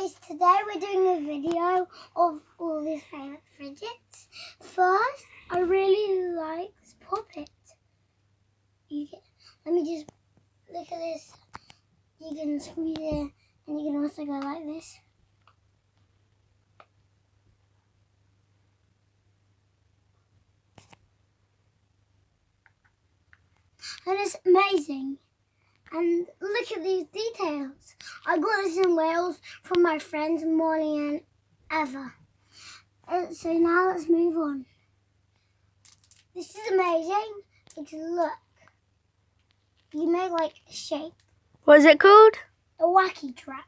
guys, today we're doing a video of all these favourite fidgets. First, I really like this puppet. Let me just look at this. You can squeeze it and you can also go like this. And it's amazing. And look at these details. I got this in Wales from my friends Molly and Eva. So now let's move on. This is amazing. Because look. You make like a shape. What is it called? A wacky track.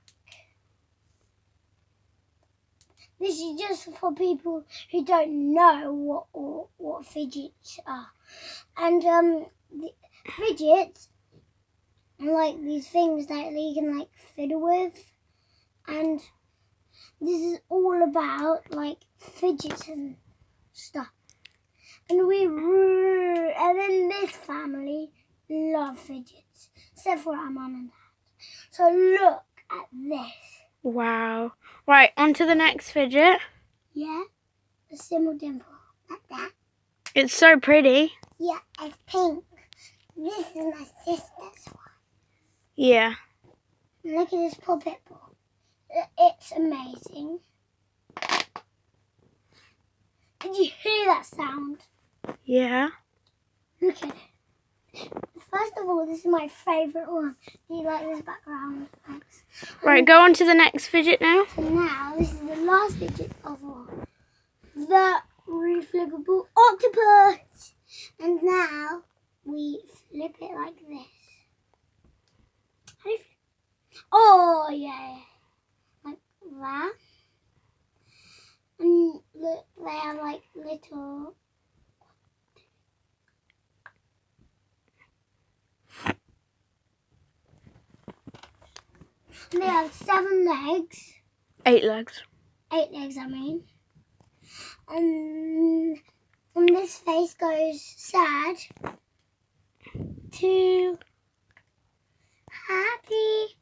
This is just for people who don't know what fidgets are. And the fidgets are like these things that you can like fiddle with. And this is all about like fidgets and stuff. And then this family love fidgets, except for our mum and dad. So look at this. Wow. Right, on to the next fidget. Yeah, a simple dimple, like that. It's so pretty. Yeah, it's pink. This is my sister's one. Yeah. And look at this puppet ball. It's amazing. Did you hear that sound? Yeah. Look at it. First of all, this is my favourite one. Do you like this background? Thanks. Right, go on to the next fidget now. So now, this is the last fidget of all. The reflippable octopus. And now, we flip it like this. How do you flip? Oh, yeah. Like that. And look, they have like little... And they have 7 legs. 8 legs. 8 legs, I mean. And this face goes sad to happy.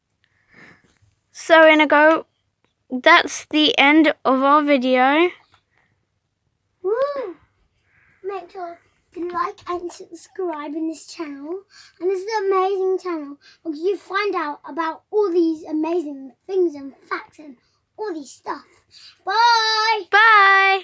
So, Inigo, that's the end of our video. Woo! Make sure to like and subscribe in this channel. And this is an amazing channel because you find out about all these amazing things and facts and all these stuff. Bye! Bye!